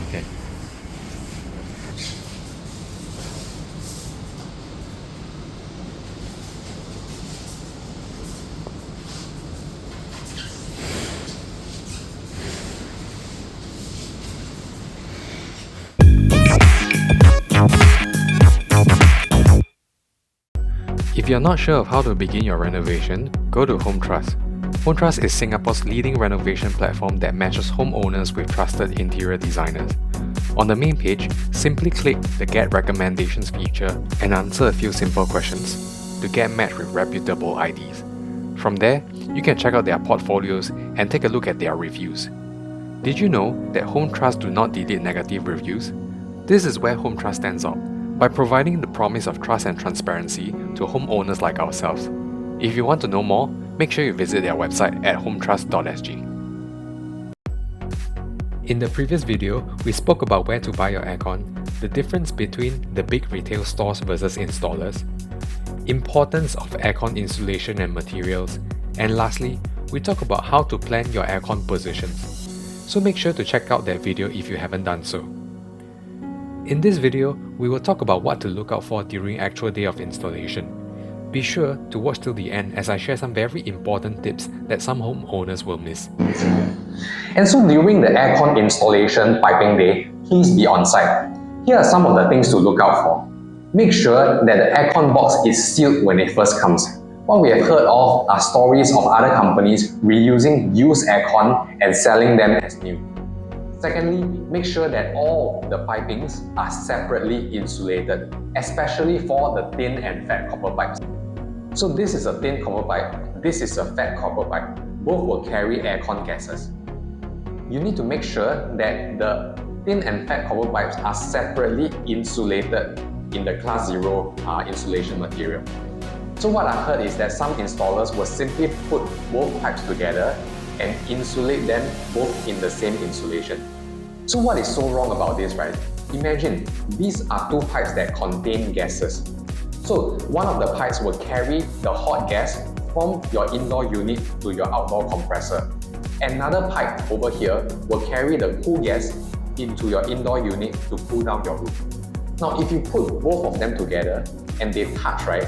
Okay. If you're not sure of how to begin your renovation, go to Home Trust. Home Trust is Singapore's leading renovation platform that matches homeowners with trusted interior designers. On the main page, simply click the Get Recommendations feature and answer a few simple questions to get matched with reputable IDs. From there, you can check out their portfolios and take a look at their reviews. Did you know that Home Trust do not delete negative reviews? This is where Home Trust stands out, by providing the promise of trust and transparency to homeowners like ourselves. If you want to know more, make sure you visit their website at hometrust.sg. In the previous video, we spoke about where to buy your aircon, the difference between the big retail stores versus installers, importance of aircon insulation and materials, and lastly, we talk about how to plan your aircon positions. So make sure to check out that video if you haven't done so. In this video, we will talk about what to look out for during actual day of installation. Be sure to watch till the end as I share some very important tips that some homeowners will miss. And so during the aircon installation piping day, please be on site. Here are some of the things to look out for. Make sure that the aircon box is sealed when it first comes. What we have heard of are stories of other companies reusing used aircon and selling them as new. Secondly, make sure that all the pipings are separately insulated, especially for the thin and fat copper pipes. So this is a thin copper pipe, this is a fat copper pipe. Both will carry aircon gases. You need to make sure that the thin and fat copper pipes are separately insulated in the class 0 insulation material. So what I heard is that some installers will simply put both pipes together and insulate them both in the same insulation. So what is so wrong about this, right? Imagine, these are two pipes that contain gases. So one of the pipes will carry the hot gas from your indoor unit to your outdoor compressor. Another pipe over here will carry the cool gas into your indoor unit to cool down your room. Now if you put both of them together and they touch, right,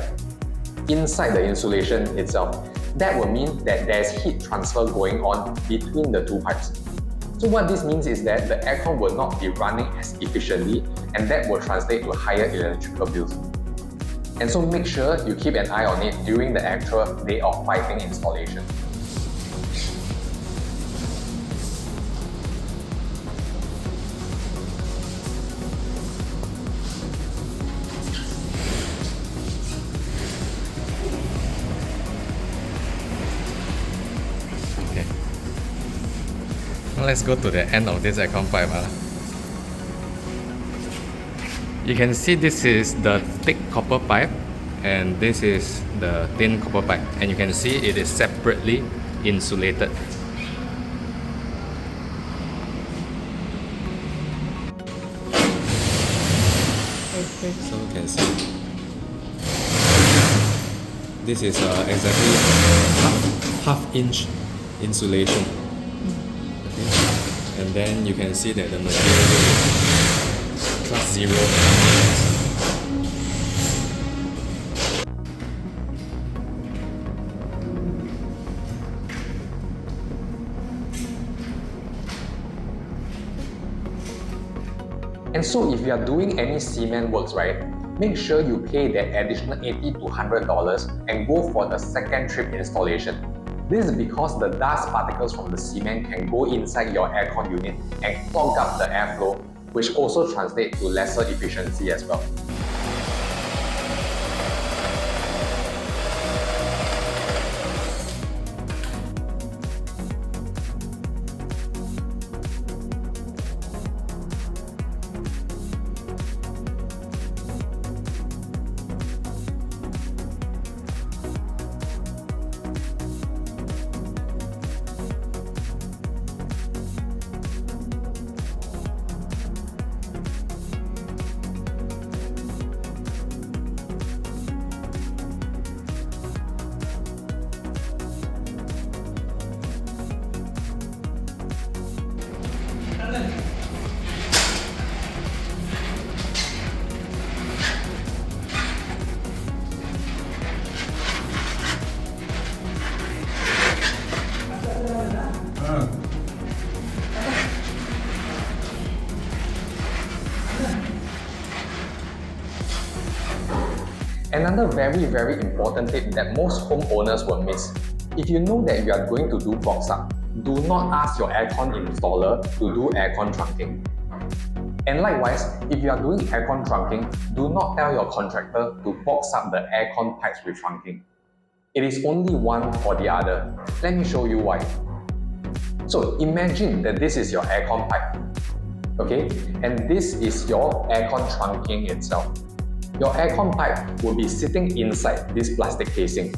inside the insulation itself, that will mean that there's heat transfer going on between the two pipes. So what this means is that the aircon will not be running as efficiently, and that will translate to higher electrical bills. And so make sure you keep an eye on it during the actual day of piping installation. Let's go to the end of this aircon pipe. You can see this is the thick copper pipe and this is the thin copper pipe, and you can see it is separately insulated. Okay, so you can see this is exactly half inch insulation. And then you can see that the material is class 0. And so if you are doing any cement works, right, make sure you pay that additional $80 to $100 and go for the second trip installation. This is because the dust particles from the cement can go inside your aircon unit and clog up the airflow, which also translates to lesser efficiency as well. Another very important tip that most homeowners will miss. If you know that you are going to do box up, do not ask your aircon installer to do aircon trunking. And likewise, if you are doing aircon trunking, do not tell your contractor to box up the aircon pipes with trunking. It is only one or the other. Let me show you why. So imagine that this is your aircon pipe, okay? And this is your aircon trunking itself. Your aircon pipe will be sitting inside this plastic casing,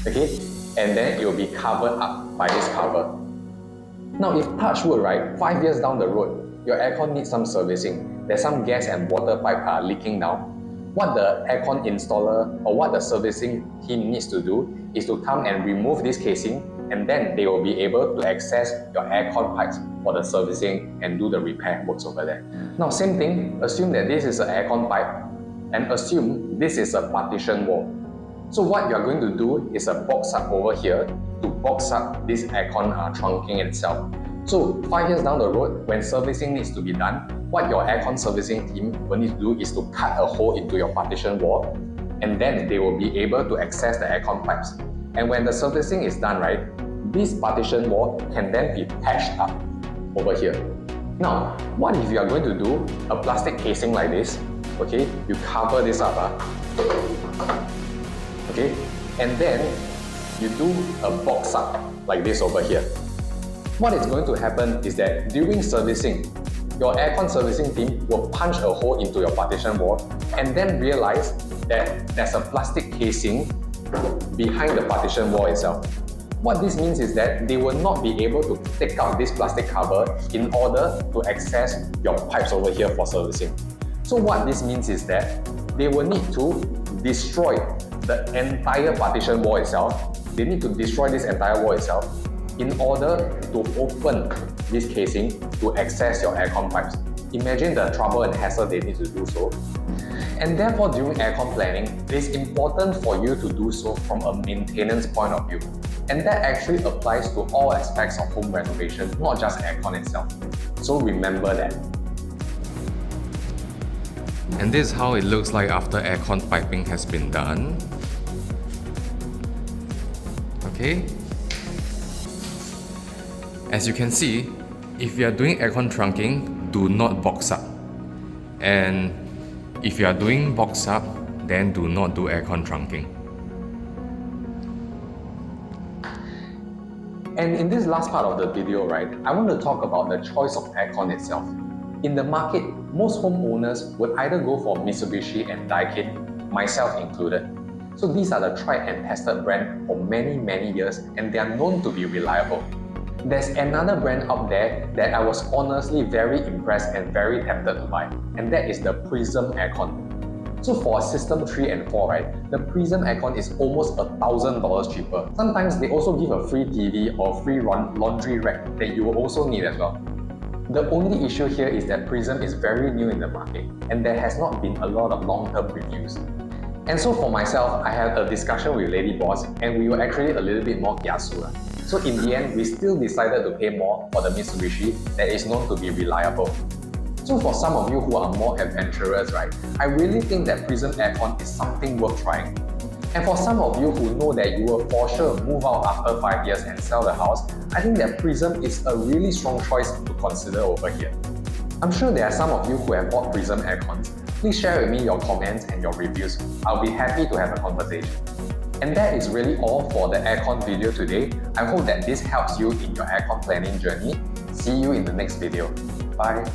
okay? And then it will be covered up by this cover. Now, if touch wood, right, 5 years down the road, your aircon needs some servicing. There's some gas and water pipe are leaking down. What the aircon installer or what the servicing team needs to do is to come and remove this casing, and then they will be able to access your aircon pipes for the servicing and do the repair works over there. Now, same thing, assume that this is an aircon pipe and assume this is a partition wall. So what you're going to do is a box up over here to box up this aircon trunking itself. So 5 years down the road, when servicing needs to be done, what your aircon servicing team will need to do is to cut a hole into your partition wall, and then they will be able to access the aircon pipes. And when the servicing is done, right, this partition wall can then be patched up over here. Now, what if you are going to do a plastic casing like this? Okay, you cover this up, okay, and then you do a box up like this over here. What is going to happen is that during servicing, your aircon servicing team will punch a hole into your partition wall and then realize that there's a plastic casing behind the partition wall itself. What this means is that they will not be able to take out this plastic cover in order to access your pipes over here for servicing. So what this means is that they will need to destroy the entire partition wall itself. They need to destroy this entire wall itself in order to open this casing to access your aircon pipes. Imagine the trouble and hassle they need to do so. And therefore, during aircon planning, it is important for you to do so from a maintenance point of view. And that actually applies to all aspects of home renovation, not just aircon itself. So remember that. And this is how it looks like after aircon piping has been done. Okay. As you can see, if you are doing aircon trunking, do not box up. And if you are doing box up, then do not do aircon trunking. And in this last part of the video, right, I want to talk about the choice of aircon itself. In the market, most homeowners would either go for Mitsubishi and Daikin, myself included. So these are the tried and tested brand for many years, and they are known to be reliable. There's another brand out there that I was honestly very impressed and very tempted to buy, and that is the Prism Aircon. So for System 3 and 4, right, the Prism Aircon is almost $1,000 cheaper. Sometimes they also give a free TV or free laundry rack that you will also need as well. The only issue here is that Prism is very new in the market, and there has not been a lot of long-term reviews. And so for myself, I had a discussion with Lady Boss, and we were actually a little bit more kiasu. So in the end, we still decided to pay more for the Mitsubishi that is known to be reliable. So for some of you who are more adventurous, right, I really think that Prism Aircon is something worth trying. And for some of you who know that you will for sure move out after 5 years and sell the house, I think that Prism is a really strong choice to consider over here. I'm sure there are some of you who have bought Prism Aircons. Please share with me your comments and your reviews. I'll be happy to have a conversation. And that is really all for the aircon video today. I hope that this helps you in your aircon planning journey. See you in the next video. Bye.